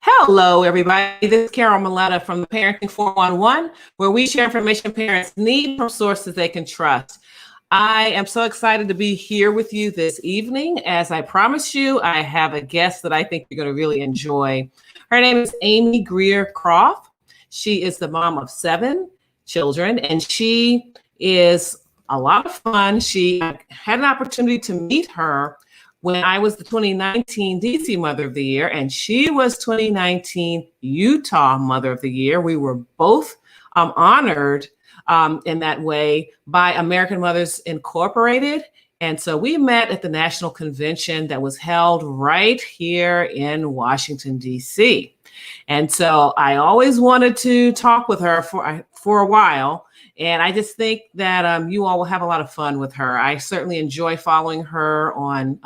Hello, everybody. This is Carol Maletta from the Parenting 411, where we share information parents need from sources they can trust. I am so excited to be here with you this evening. As I promised you, I have a guest that I think you're going to really enjoy. Her name is Amy Greer Kroff. She is the mom of 7 children, and she is a lot of fun. She had an opportunity to meet her when I was the 2019 DC Mother of the Year, and she was 2019 Utah Mother of the Year. We were both honored in that way by American Mothers Incorporated. And so we met at the national convention that was held right here in Washington, DC. And so I always wanted to talk with her for a while. And I just think that you all will have a lot of fun with her. I certainly enjoy following her on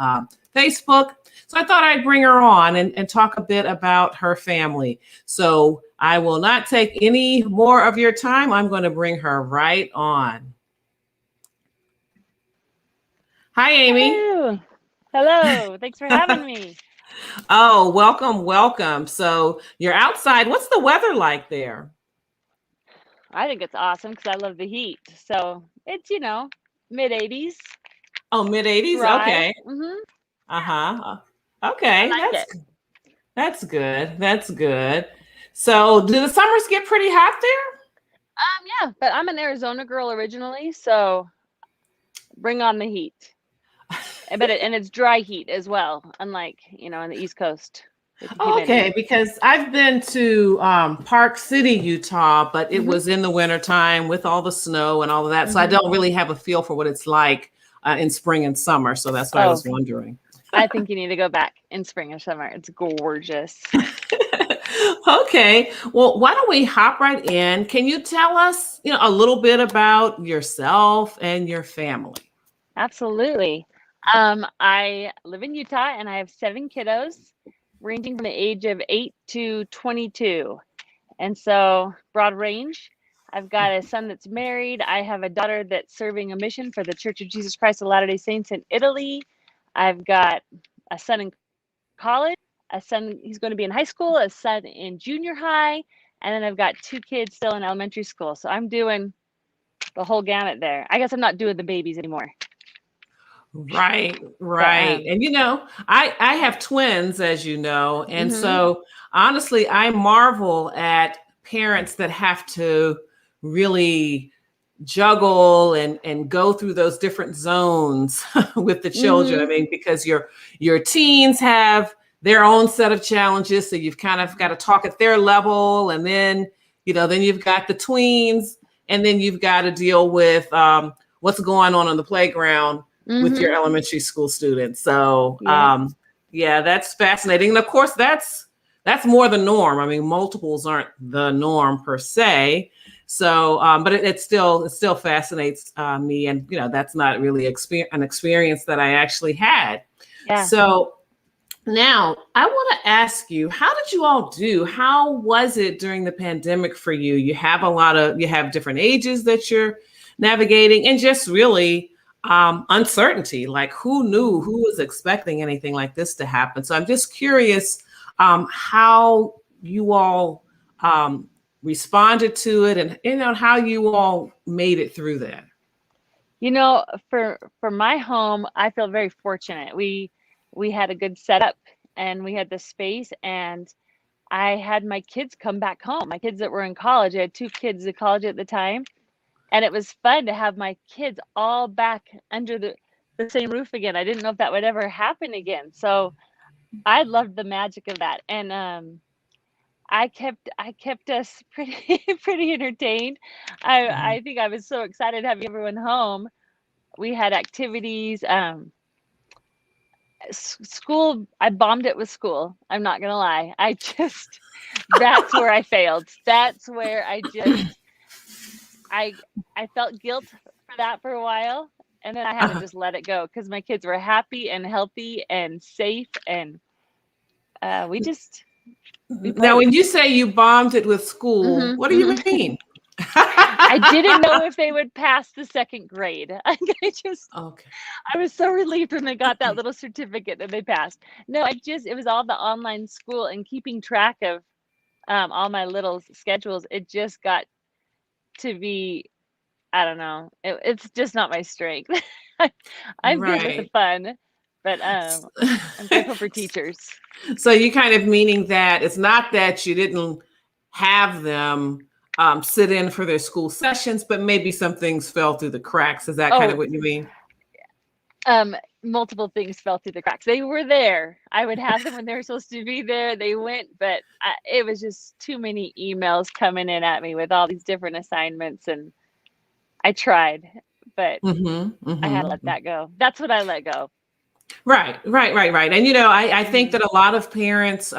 Facebook. So I thought I'd bring her on and talk a bit about her family. So I will not take any more of your time. I'm going to bring her right on. Hi, Amy. Hello. Hello. Thanks for having me. Oh, welcome, welcome. So you're outside. What's the weather like there? I think it's awesome because I love the heat. So it's, mid 80s. Oh, mid 80s? Dry. Okay. Mm-hmm. Uh-huh. Okay. I like That's good. That's good. So do the summers get pretty hot there? Yeah, but I'm an Arizona girl originally, so bring on the heat. And it's dry heat as well, unlike, on the East Coast. Okay, because I've been to Park City, Utah, but it was in the wintertime with all the snow and all of that. So I don't really have a feel for what it's like in spring and summer. So that's what I was wondering. I think you need to go back in spring or summer. It's gorgeous. Okay. Well, why don't we hop right in? Can you tell us, a little bit about yourself and your family? Absolutely. I live in Utah and I have 7 kiddos, ranging from the age of 8 to 22. And so broad range. I've got a son that's married. I have a daughter that's serving a mission for the Church of Jesus Christ of Latter-day Saints in Italy. I've got a son in college, a son, he's going to be in high school, a son in junior high, and then I've got 2 kids still in elementary school. So I'm doing the whole gamut there. I guess I'm not doing the babies anymore. Right. And I have twins, as you know, and so honestly, I marvel at parents that have to really juggle and go through those different zones with the children. I mean, because your teens have their own set of challenges, so you've kind of got to talk at their level, and then then you've got the tweens, and then you've got to deal with what's going on the playground with your elementary school students. So that's fascinating. And of course, that's more the norm. I mean, multiples aren't the norm per se. So, but it still fascinates me. And, that's not really an experience that I actually had. Yeah. So now I want to ask you, how did you all do? How was it during the pandemic for you? You have different ages that you're navigating, and just really uncertainty, like who was expecting anything like this to happen. So I'm just curious how you all responded to it, and how you all made it through that. For my home, I feel very fortunate. We had a good setup and we had the space, and I had my kids come back home. My kids that were in college, I had 2 kids in college at the time. And it was fun to have my kids all back under the same roof again. I didn't know if that would ever happen again. So I loved the magic of that. And I kept us pretty entertained. I think I was so excited having everyone home. We had activities. School, I bombed it with school. I'm not gonna lie. That's where I failed. That's where I felt guilt for that for a while, and then I had to just let it go because my kids were happy and healthy and safe, and we now, when you say you bombed it with school, what do you mean? I I didn't know if they would pass the second grade. Okay. I was so relieved when they got that little certificate that they passed. No, it was all the online school and keeping track of all my little schedules. It just got to be, I don't know, it's just not my strength. I'm good with the Right. fun, but I'm grateful for teachers. So you kind of meaning that it's not that you didn't have them sit in for their school sessions, but maybe some things fell through the cracks. Is that kind of Oh, what you mean? multiple things fell through the cracks. They were there. I would have them when they were supposed to be there. They went, but it was just too many emails coming in at me with all these different assignments, and I tried, but I had to let that go. That's what I let go. Right. And I think that a lot of parents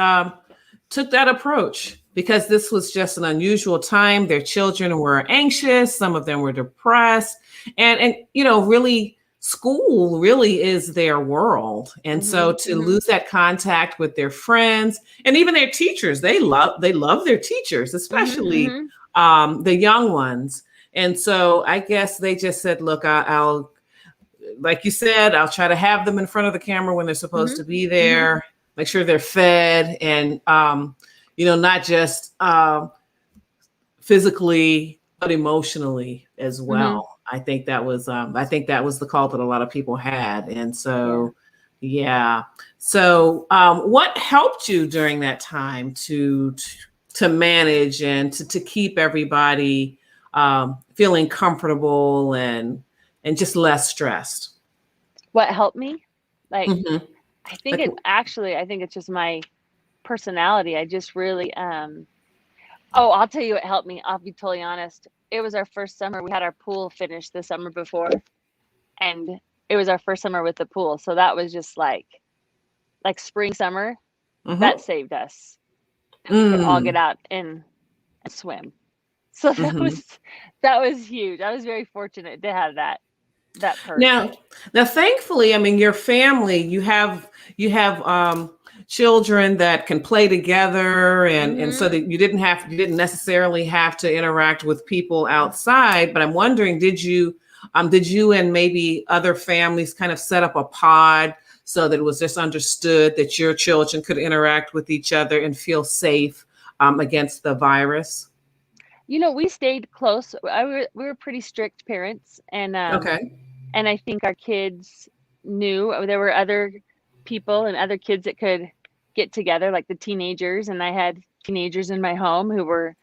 took that approach because this was just an unusual time. Their children were anxious, some of them were depressed, and really school really is their world. And so to lose that contact with their friends and even their teachers, they love their teachers, especially the young ones. And so I guess they just said, look, I'll like you said, I'll try to have them in front of the camera when they're supposed to be there, make sure they're fed, and not just physically, but emotionally as well. I think that was the call that a lot of people had. And so, yeah. So what helped you during that time to manage and to keep everybody feeling comfortable and just less stressed? What helped me? I think it's just my personality. I just really, I'll tell you what helped me. I'll be totally honest. It was our first summer. We had our pool finished the summer before, and it was our first summer with the pool. So that was just like spring, summer, that saved us. We could all get out and swim. So that was huge. I was very fortunate to have that perk. Now, thankfully, I mean, your family, you have children that can play together, and so that you didn't necessarily have to interact with people outside. But I'm wondering, did you and maybe other families kind of set up a pod so that it was just understood that your children could interact with each other and feel safe against the virus? We stayed close. We were pretty strict parents, and and I think our kids knew there were other people and other kids that could get together, like the teenagers. And I had teenagers in my home who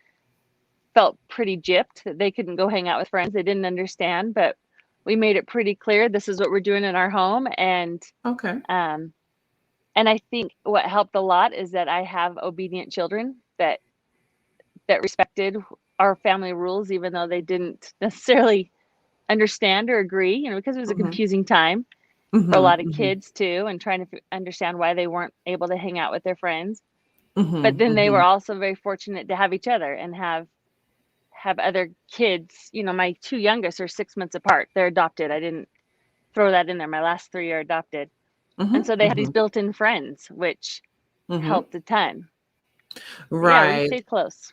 felt pretty gypped that they couldn't go hang out with friends. They didn't understand, but we made it pretty clear this is what we're doing in our home. And and I think what helped a lot is that I have obedient children that respected our family rules, even though they didn't necessarily understand or agree, because it was a confusing time for a lot of kids too, and trying to understand why they weren't able to hang out with their friends. But then they were also very fortunate to have each other and have other kids. My two youngest are 6 months apart. They're adopted. I didn't throw that in there. My last three are adopted. And so they have these built-in friends, which helped a ton. Right. Yeah, we stayed close.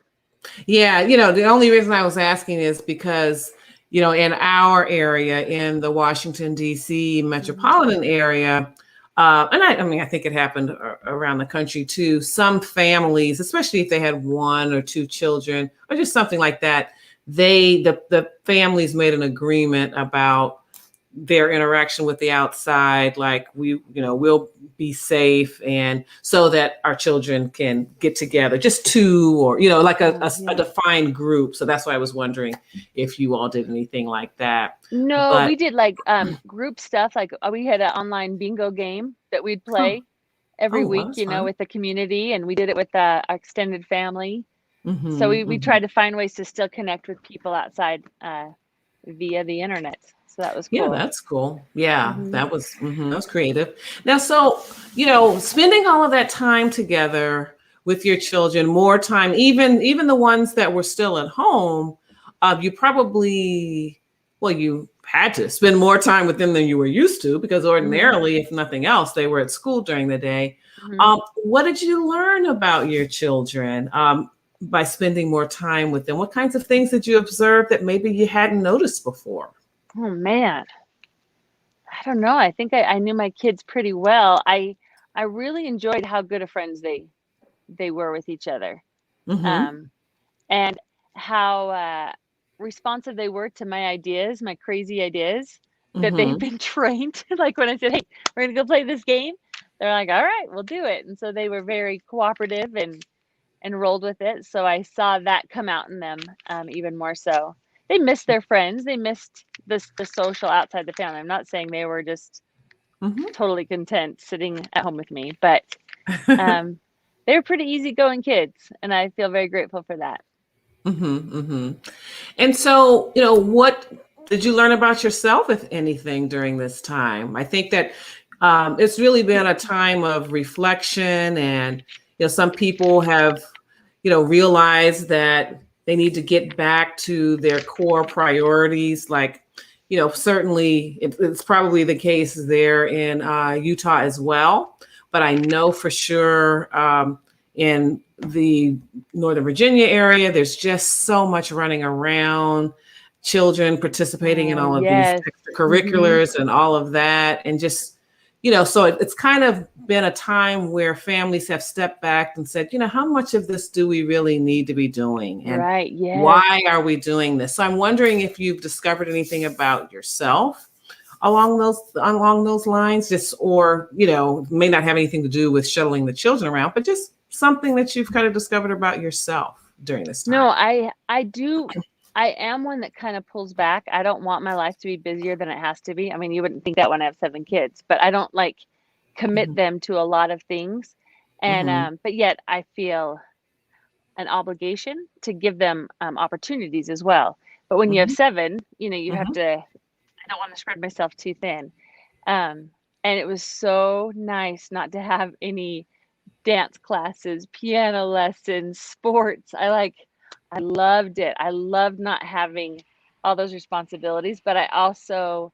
Yeah, the only reason I was asking is because, in our area, in the Washington, D.C. metropolitan area, and I think it happened around the country too, some families, especially if they had one or two children or just something like that, the families made an agreement about their interaction with the outside, like we'll be safe, and so that our children can get together, just two, or like a defined group. So that's why I was wondering if you all did anything like that. No, we did like group stuff. Like we had an online bingo game that we'd play every week, with the community, and we did it with our extended family. So we tried to find ways to still connect with people outside via the internet. So that was cool. Yeah, that's cool. Yeah, that was creative. Now, so, spending all of that time together with your children, more time, even the ones that were still at home, you probably, you had to spend more time with them than you were used to, because ordinarily, if nothing else, they were at school during the day. What did you learn about your children? by spending more time with them? What kinds of things did you observe that maybe you hadn't noticed before? Oh man, I don't know. I think I knew my kids pretty well. I really enjoyed how good of friends they were with each other, Mm-hmm. um, and how responsive they were to my ideas, my crazy ideas that they've Mm-hmm. been trained. Like when I said, "Hey, we're gonna go play this game," they're like, "All right, we'll do it." And so they were very cooperative and rolled with it. So I saw that come out in them even more so. They missed their friends. They missed the social outside the family. I'm not saying they were just totally content sitting at home with me, but Mm-hmm. um, they were pretty easygoing kids, and I feel very grateful for that. Mm-hmm. Mm-hmm. And so, what did you learn about yourself, if anything, during this time? I think that it's really been a time of reflection, and some people have, realized that they need to get back to their core priorities. Like, certainly it's probably the case there in Utah as well, but I know for sure in the Northern Virginia area, there's just so much running around, children participating in Oh, all of these yes. Hmm. extracurriculars and all of that. And just, so it's kind of been a time where families have stepped back and said, how much of this do we really need to be doing? And Right. Yes. why are we doing this? So I'm wondering if you've discovered anything about yourself along those lines, just, or may not have anything to do with shuttling the children around, but just something that you've kind of discovered about yourself during this No, time. I do. I am one that kind of pulls back. I don't want my life to be busier than it has to be. I mean, you wouldn't think that when I have 7 kids, but I don't like commit Hmm. them to a lot of things. And Hmm. but yet I feel an obligation to give them opportunities as well. But when you have Hmm. 7, you have Hmm. to. I don't want to spread myself too thin. And it was so nice not to have any dance classes, piano lessons, sports. I loved it. I loved not having all those responsibilities, but I also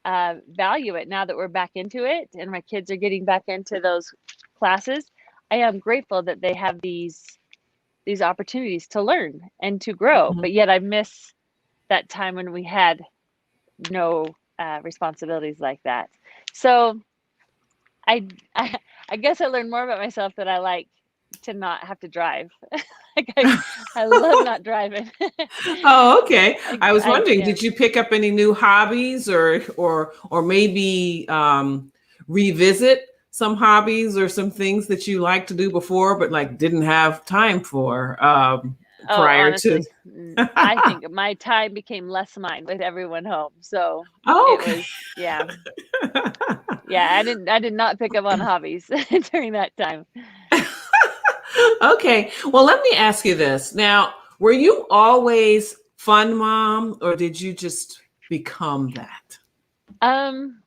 value it now that we're back into it and my kids are getting back into those classes. I am grateful that they have these opportunities to learn and to grow, Hmm. but yet I miss that time when we had no responsibilities like that. So I, I I guess I learned more about myself that I like to not have to drive. Like I love not driving. Oh, okay. I was I wondering, yeah. did you pick up any new hobbies, or maybe revisit some hobbies or some things that you liked to do before, but like didn't have time for Oh, prior to? honestly, I think my time became less mine with everyone home. So Oh, it okay. was yeah. Yeah, I did not pick up on hobbies during that time. Okay. Well, let me ask you this. Now, were you always fun mom, or did you just become that? Um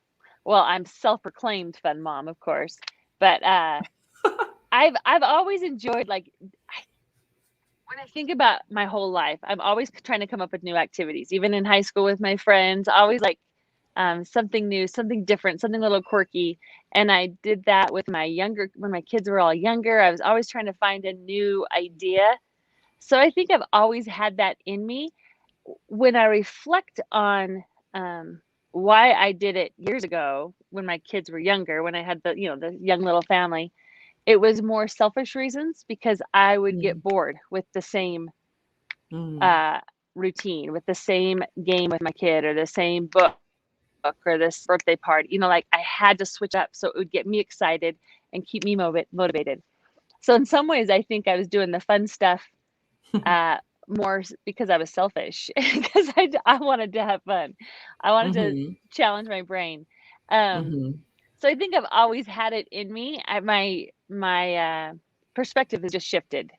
well, I'm self-proclaimed fun mom, of course, but I've always enjoyed like when I think about my whole life, I'm always trying to come up with new activities. Even in high school with my friends, always like something new, something different, something a little quirky. And I did that with my younger, when my kids were all younger. I was always trying to find a new idea. So I think I've always had that in me. When I reflect on why I did it years ago when my kids were younger, when I had the young little family, it was more selfish reasons because I would Mm, get bored with the same mm, uh, routine, with the same game with my kid or the same book or this birthday party. Like I had to switch up so it would get me excited and keep me motivated. So in some ways, I think I was doing the fun stuff uh, more because I was selfish because I wanted to have fun. I wanted to mhm, challenge my brain. Um, mhm, so I think I've always had it in me. My perspective has just shifted,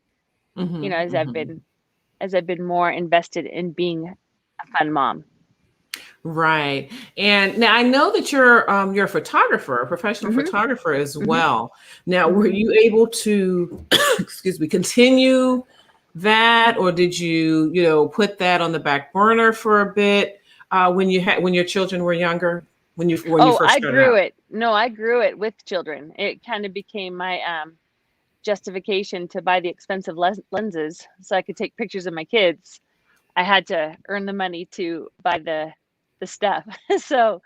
mhm, as I've mhm. been more invested in being a fun mom. Right. And now I know that you're a photographer, a professional Hmm. photographer as Hmm. well. Now, were Hmm. you able to, excuse me, continue that, or did you, put that on the back burner for a bit when your children were younger, when you Oh, first I started grew out? it. No, I grew it with children. It kind of became my justification to buy the expensive lenses so I could take pictures of my kids, I had to earn the money to buy the stuff. So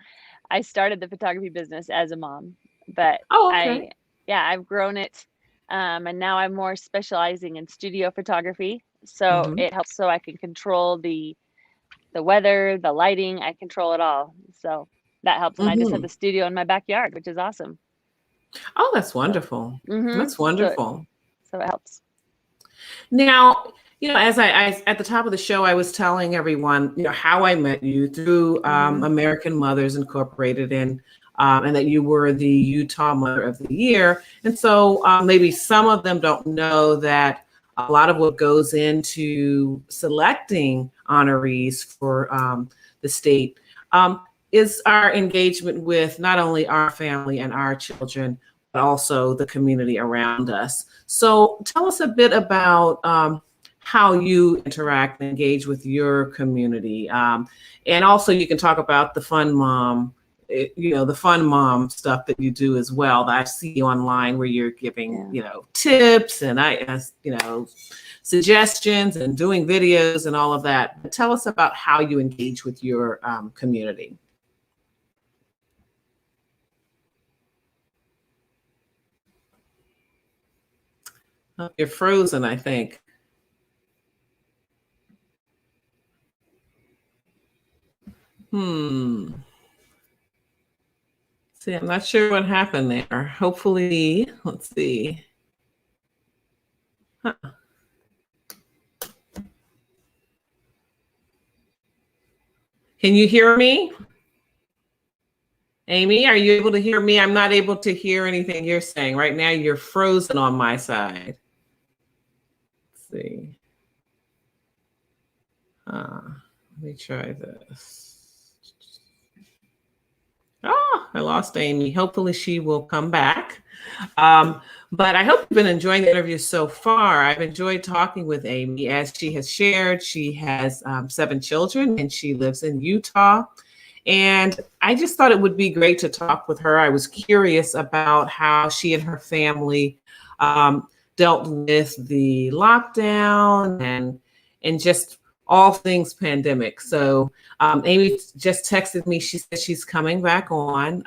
I started the photography business as a mom, but Oh, okay. I've grown it. And now I'm more specializing in studio photography. So Hmm. it helps so I can control the weather, the lighting, I control it all. So that helps. And I just have Hmm. the studio in my backyard, which is awesome. Oh, that's So, wonderful. That's so, wonderful. so it helps. Now, as I at the top of the show, I was telling everyone, how I met you through American Mothers Incorporated, and that you were the Utah Mother of the Year. And so maybe some of them don't know that a lot of what goes into selecting honorees for the state is our engagement with not only our family and our children, but also the community around us. So tell us a bit about how you interact and engage with your community. And also you can talk about the fun mom, the fun mom stuff that you do as well that I see online where you're giving, tips and suggestions and doing videos and all of that. But tell us about how you engage with your community. Oh, you're frozen, I think. See, I'm not sure what happened there. Hopefully, let's see. Huh. Can you hear me? Amy, are you able to hear me? I'm not able to hear anything you're saying. Right now, you're frozen on my side. Let's see. Let me try this. Oh, I lost Amy. Hopefully she will come back. But I hope you've been enjoying the interview so far. I've enjoyed talking with Amy. As she has shared, she has 7 children and she lives in Utah. And I just thought it would be great to talk with her. I was curious about how she and her family dealt with the lockdown and just all things pandemic. So Amy just texted me. She said she's coming back on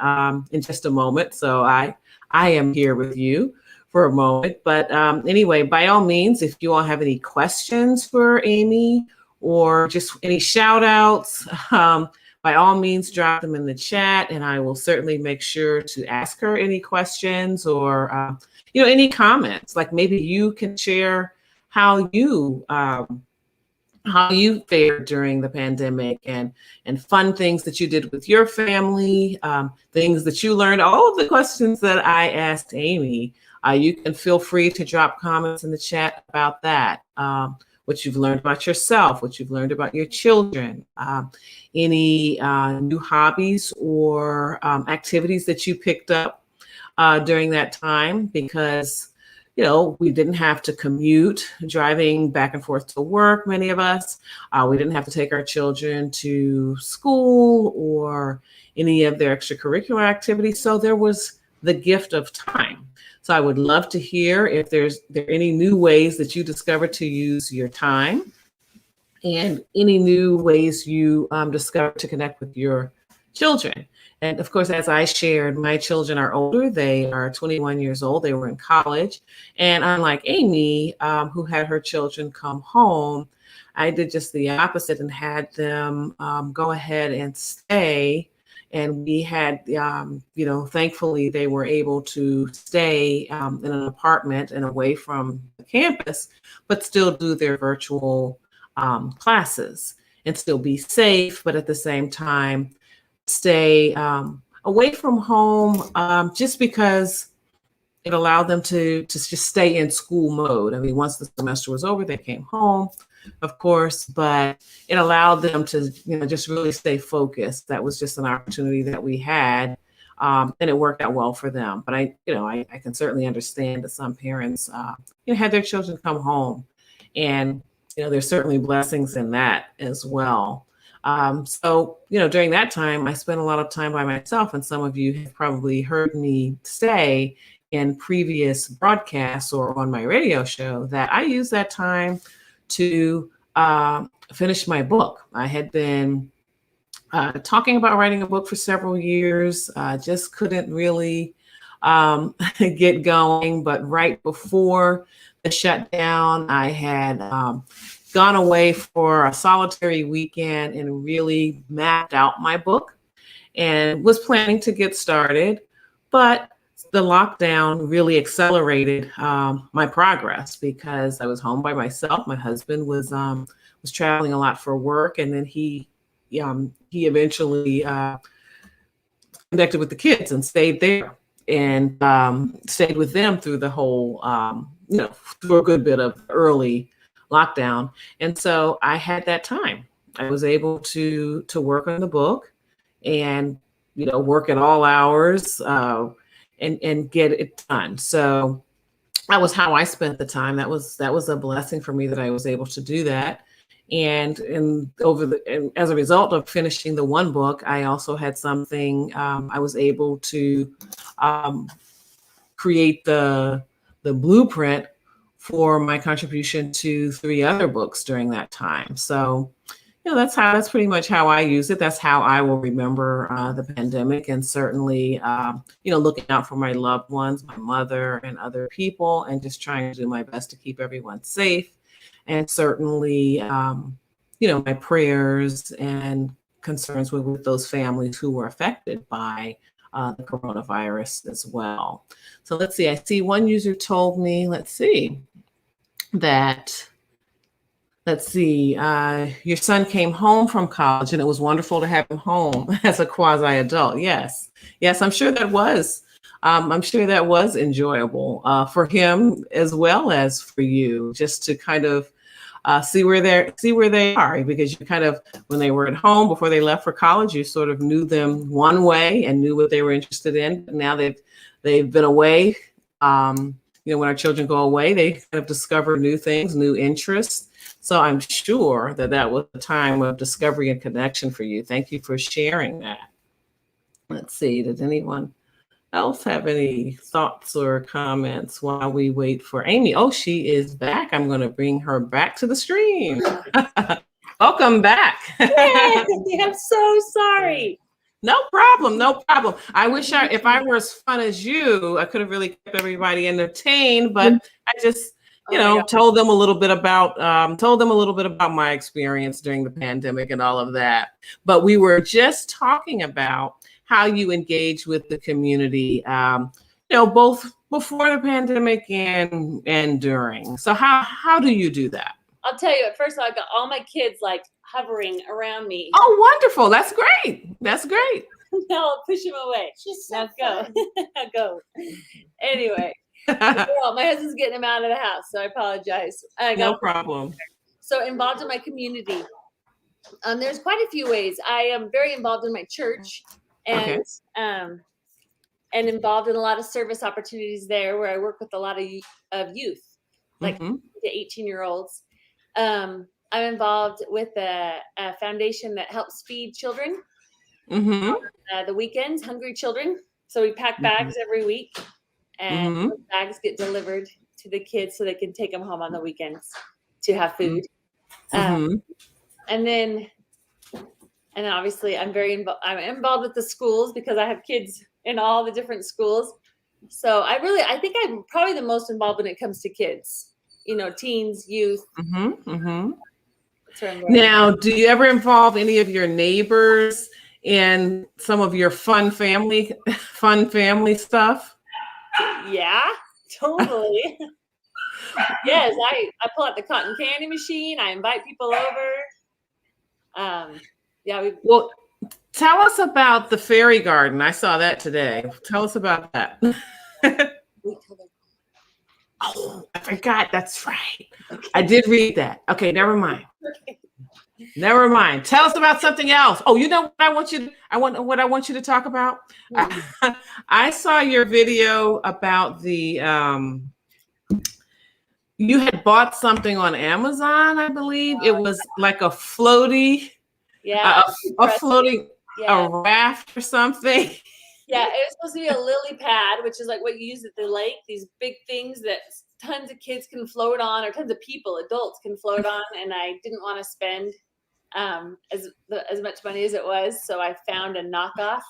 in just a moment. So I am here with you for a moment. But anyway, by all means, if you all have any questions for Amy or just any shout outs, by all means, drop them in the chat and I will certainly make sure to ask her any questions or, any comments. Like maybe you can share how you fared during the pandemic and fun things that you did with your family, things that you learned, all of the questions that I asked Amy. You can feel free to drop comments in the chat about that. What you've learned about yourself, what you've learned about your children, any new hobbies or activities that you picked up during that time, because we didn't have to commute, driving back and forth to work, many of us. We didn't have to take our children to school or any of their extracurricular activities. So there was the gift of time. So I would love to hear if there are any new ways that you discovered to use your time and any new ways you discovered to connect with your children. And of course, as I shared, my children are older. They are 21 years old. They were in college. And unlike Amy, who had her children come home, I did just the opposite and had them go ahead and stay. And we had, thankfully, they were able to stay in an apartment and away from the campus, but still do their virtual classes and still be safe, but at the same time, stay away from home just because it allowed them to just stay in school mode. I mean, once the semester was over, they came home, of course, but it allowed them to, just really stay focused. That was just an opportunity that we had, and it worked out well for them. But I can certainly understand that some parents, had their children come home, and there's certainly blessings in that as well. So, during that time, I spent a lot of time by myself, and some of you have probably heard me say, in previous broadcasts or on my radio show that I used that time to finish my book. I had been talking about writing a book for several years, just couldn't really get going. But right before the shutdown, I had gone away for a solitary weekend and really mapped out my book and was planning to get started. But the lockdown really accelerated my progress because I was home by myself. My husband was traveling a lot for work, and then he eventually connected with the kids and stayed there and stayed with them through the whole, through a good bit of early lockdown. And so I had that time. I was able to work on the book and, work at all hours and get it done. So that was how I spent the time. That was a blessing for me that I was able to do that. And as a result of finishing the one book, I also had something. I was able to create the blueprint for my contribution to 3 other books during that time. So, that's pretty much how I use it. That's how I will remember the pandemic, and certainly, looking out for my loved ones, my mother and other people, and just trying to do my best to keep everyone safe. And certainly, my prayers and concerns with those families who were affected by the coronavirus as well. So let's see. I see one user told me, your son came home from college and it was wonderful to have him home as a quasi-adult. Yes, I'm sure that was. I'm sure that was enjoyable for him as well as for you, just to kind of see where they are, because you kind of, when they were at home before they left for college, you sort of knew them one way and knew what they were interested in. But now they've been away. When our children go away, they kind of discover new things, new interests. So I'm sure that was a time of discovery and connection for you. Thank you for sharing that. Let's see, does anyone else have any thoughts or comments while we wait for Amy? Oh, she is back. I'm going to bring her back to the stream. Welcome back. Yay, I'm so sorry. No problem. I wish if I were as fun as you, I could have really kept everybody entertained, but I just, told them a little bit about my experience during the pandemic and all of that. But we were just talking about how you engage with the community, both before the pandemic and during. So how do you do that? I'll tell you, at first I got all my kids like hovering around me. Oh, wonderful. That's great. Now I'll push them away. She's so now go. Go. Anyway, well, my husband's getting him out of the house, so I apologize. No problem. So involved in my community. There's quite a few ways. I am very involved in my church and and involved in a lot of service opportunities there, where I work with a lot of youth, like the 18-year-olds. I'm involved with a foundation that helps feed children the weekends, hungry children. So we pack bags every week, and those bags get delivered to the kids so they can take them home on the weekends to have food. And then obviously I'm involved with the schools, because I have kids in all the different schools. So I think I'm probably the most involved when it comes to kids, teens, youth. Now, do you ever involve any of your neighbors in some of your fun family stuff? Yeah, totally. Yes, I pull out the cotton candy machine. I invite people over. Well, tell us about the fairy garden. I saw that today. Tell us about that. Oh, I forgot. That's right. Okay. I did read that. Okay, never mind. Okay. Never mind. Tell us about something else. Oh, you know what I want you to talk about? I saw your video about the you had bought something on Amazon, I believe. It was like a floaty, a floating, a raft or something. Yeah, it was supposed to be a lily pad, which is like what you use at the lake. These big things that tons of kids can float on, or tons of people, adults can float on. And I didn't want to spend as much money as it was, so I found a knockoff,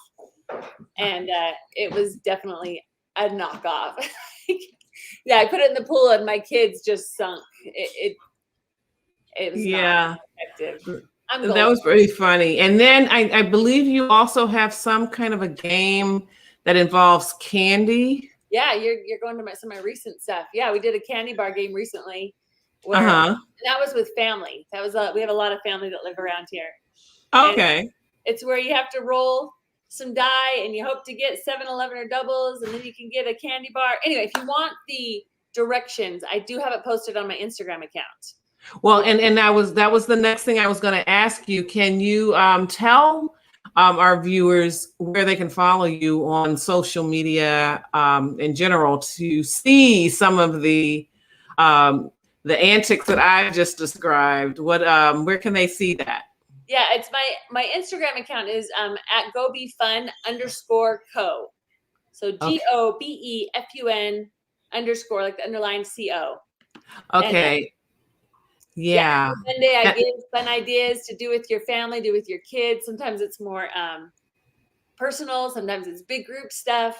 and it was definitely a knockoff. Yeah, I put it in the pool, and my kids just sunk. It was not effective. That was very funny. And then I believe you also have some kind of a game that involves candy. Yeah, you're going to some of my recent stuff. Yeah, we did a candy bar game recently. That was with family. That was we have a lot of family that live around here. Okay. And it's where you have to roll some die, and you hope to get 7-Eleven or doubles, and then you can get a candy bar. Anyway, if you want the directions, I do have it posted on my Instagram account. Well, and that was the next thing I was going to ask you. Can you tell our viewers where they can follow you on social media in general to see some of the antics that I just described? Where can they see that? Yeah, it's my Instagram account is at gobefun_co. So GOBEFUN _ like the underlined CO. Okay. Yeah. Monday I give fun ideas to do with your family, do with your kids. Sometimes it's more personal. Sometimes it's big group stuff.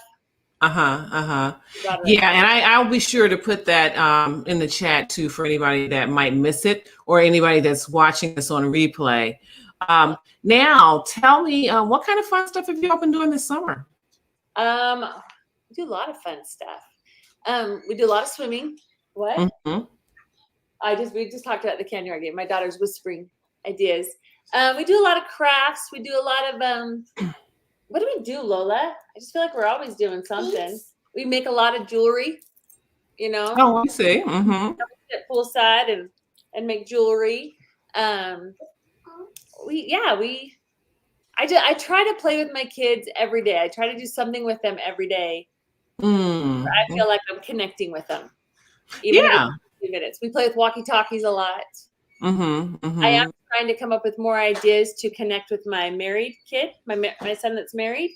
Yeah, and I'll be sure to put that in the chat too for anybody that might miss it or anybody that's watching this on replay. Now, tell me, what kind of fun stuff have you all been doing this summer? We do a lot of fun stuff. We do a lot of swimming. What? Mm-hmm. We just talked about the candy bar game. My daughter's whispering ideas. We do a lot of crafts. We do a lot of what do we do, Lola? I just feel like we're always doing something. We make a lot of jewelry, you know. Oh, I see. Mm-hmm. Sit poolside and make jewelry. I try to play with my kids every day. I try to do something with them every day. Mm. I feel like I'm connecting with them. Even if it's a few minutes. We play with walkie-talkies a lot. Mm-hmm. Mm-hmm. I am trying to come up with more ideas to connect with my married kid, my son that's married,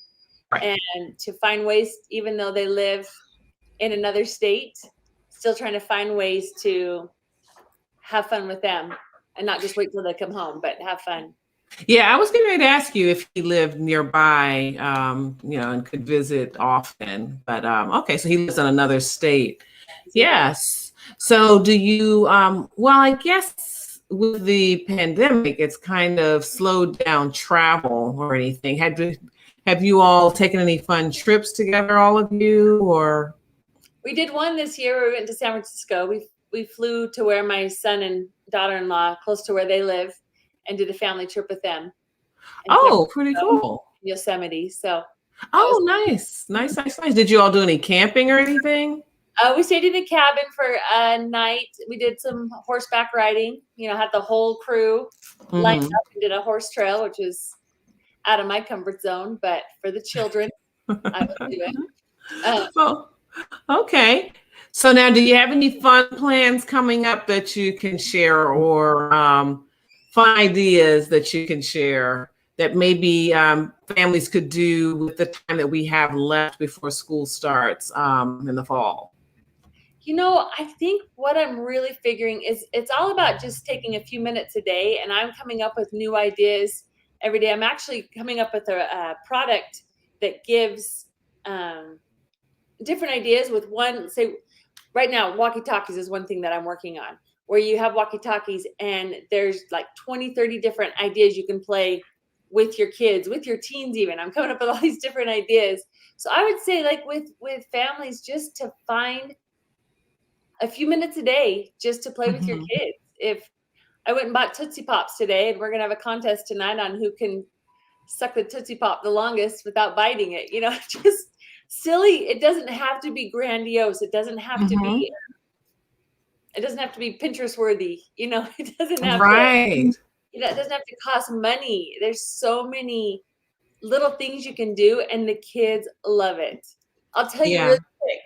right. And to find ways, even though they live in another state, still trying to find ways to have fun with them and not just wait till they come home, but have fun. Yeah, I was getting ready to ask you if he lived nearby, and could visit often. But okay, so he lives in another state. Yes. So do you? Well, I guess with the pandemic, it's kind of slowed down travel or anything. Have you all taken any fun trips together, all of you, or? We did one this year where we went to San Francisco. We flew to where my son and daughter-in-law, close to where they live, and did a family trip with them. Oh, pretty cool. Yosemite. So. Oh, nice. Did you all do any camping or anything? We stayed in a cabin for a night. We did some horseback riding, had the whole crew lined up and did a horse trail, which was out of my comfort zone, but for the children, I would do it. Oh, okay. So now, do you have any fun plans coming up that you can share, or fun ideas that you can share that maybe families could do with the time that we have left before school starts in the fall? I think what I'm really figuring is it's all about just taking a few minutes a day, and I'm coming up with new ideas every day. I'm actually coming up with a product that gives different ideas with one, say right now, walkie-talkies is one thing that I'm working on, where you have walkie-talkies and there's like 20, 30 different ideas you can play with your kids, with your teens even. I'm coming up with all these different ideas. So I would say like with families, just to find a few minutes a day just to play with your kids. If I went and bought Tootsie Pops today, and we're going to have a contest tonight on who can suck the Tootsie Pop the longest without biting it, just silly. It doesn't have to be grandiose. It doesn't have to be, it doesn't have to be Pinterest worthy. It doesn't have to, it doesn't have to cost money. There's so many little things you can do, and the kids love it. I'll tell you really quick.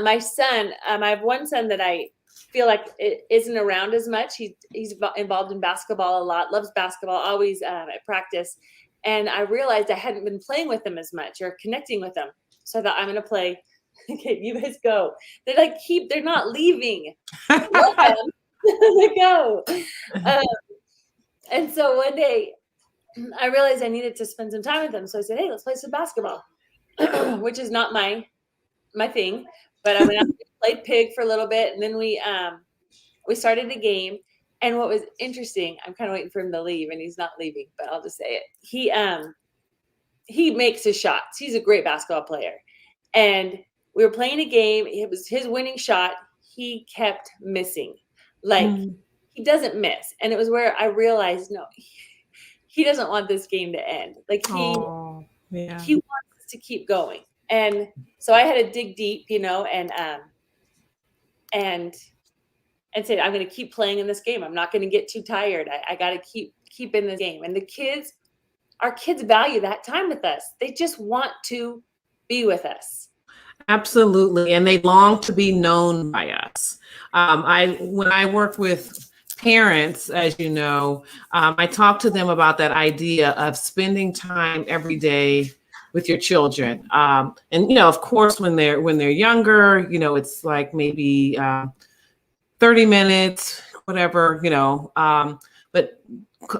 My son, I have one son that I feel like it isn't around as much. He's involved in basketball a lot, loves basketball, always at practice. And I realized I hadn't been playing with them as much or connecting with them. So I thought, I'm going to play. Okay, you guys go. They're not leaving. Let them go. And so one day I realized I needed to spend some time with them. So I said, hey, let's play some basketball, which is not my thing. But I went out and played pig for a little bit. And then we started a game. And what was interesting, I'm kind of waiting for him to leave, and he's not leaving, but I'll just say it. He makes his shots. He's a great basketball player. And we were playing a game. It was his winning shot. He kept missing. Like, he doesn't miss. And it was where I realized, no, he doesn't want this game to end. Like, he wants us to keep going. And so I had to dig deep, and said, I'm going to keep playing in this game. I'm not going to get too tired. I got to keep in this game. And our kids value that time with us. They just want to be with us. Absolutely. And they long to be known by us. When I work with parents, as you know, I talk to them about that idea of spending time every day with your children. And, of course, when they're younger, it's like maybe 30 minutes, whatever, but,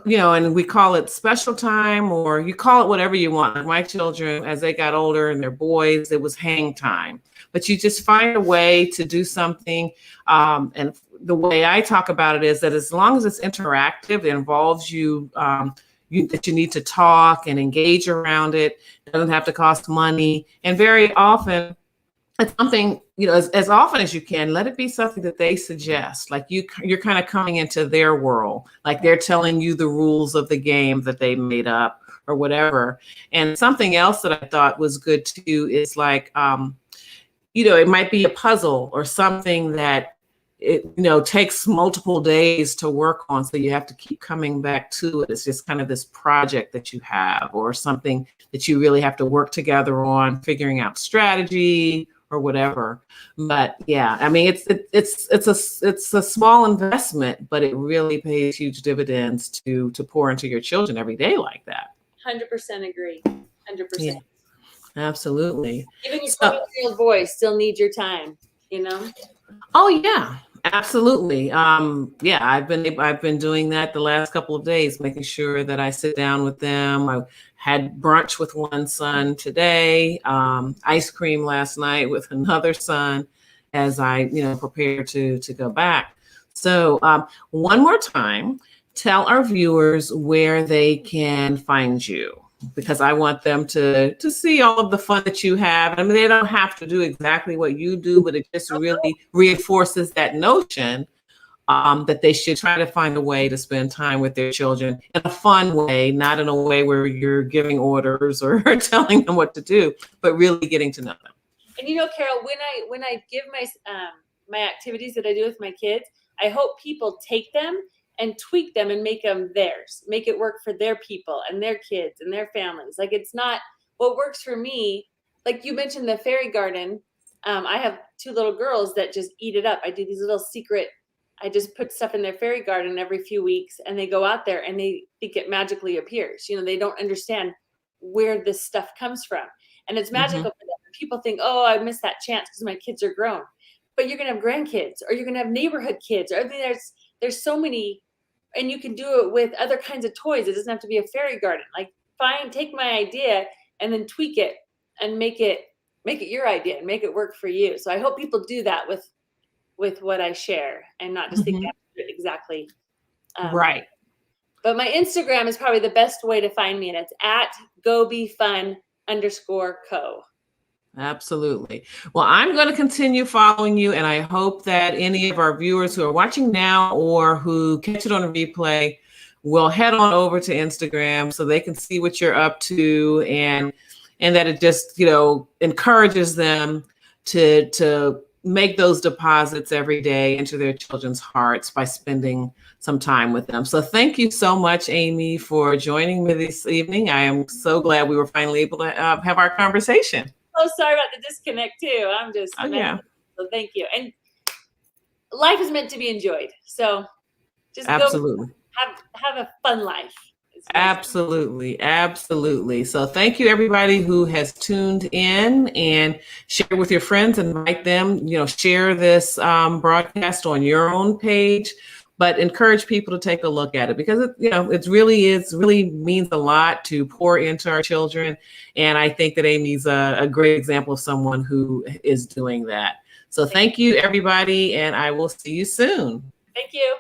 and we call it special time, or you call it whatever you want. Like my children, as they got older and they're boys, it was hang time. But you just find a way to do something. And the way I talk about it is that as long as it's interactive, it involves you, that you need to talk and engage around it. It doesn't have to cost money. And very often, it's something, as often as you can, let it be something that they suggest. Like you're kind of coming into their world, like they're telling you the rules of the game that they made up or whatever. And something else that I thought was good too is like, it might be a puzzle or something that it takes multiple days to work on. So you have to keep coming back to it. It's just kind of this project that you have, or something that you really have to work together on, figuring out strategy or whatever. But yeah, I mean, it's a small investment, but it really pays huge dividends to pour into your children every day like that. 100% agree. 100%. Yeah, absolutely. Even your 20-year-old boy still needs your time, Oh yeah, absolutely. Yeah, I've been doing that the last couple of days, making sure that I sit down with them. I had brunch with one son today, ice cream last night with another son, as I prepare to go back. So one more time, tell our viewers where they can find you, because I want them to see all of the fun that you have. I mean, they don't have to do exactly what you do, but it just really reinforces that notion that they should try to find a way to spend time with their children in a fun way, not in a way where you're giving orders or telling them what to do, but really getting to know them. And Carol, when I give my activities that I do with my kids, I hope people take them and tweak them and make them theirs, make it work for their people and their kids and their families. Like, it's not what works for me. Like you mentioned the fairy garden. I have 2 little girls that just eat it up. I do these little secret, I just put stuff in their fairy garden every few weeks, and they go out there and they think it magically appears. They don't understand where this stuff comes from. And it's magical for them. People think, oh, I missed that chance because my kids are grown. But you're going to have grandkids, or you're going to have neighborhood kids. Or there's so many. And you can do it with other kinds of toys. It doesn't have to be a fairy garden. Like, take my idea and then tweak it and make it your idea and make it work for you. So I hope people do that with what I share, and not just think exactly right. But my Instagram is probably the best way to find me, and it's at @gobefun_co. Absolutely. Well, I'm going to continue following you, and I hope that any of our viewers who are watching now or who catch it on a replay will head on over to Instagram so they can see what you're up to, and that it just, encourages them to make those deposits every day into their children's hearts by spending some time with them. So thank you so much, Amy, for joining me this evening. I am so glad we were finally able to have our conversation. Oh, sorry about the disconnect too. I'm just yeah. So thank you. And life is meant to be enjoyed. So just absolutely go have a fun life. Absolutely. Absolutely. So thank you everybody who has tuned in, and share with your friends, invite them, share this broadcast on your own page, but encourage people to take a look at it, because it really means a lot to pour into our children. And I think that Amy's a great example of someone who is doing that. So thank you everybody, and I will see you soon. Thank you.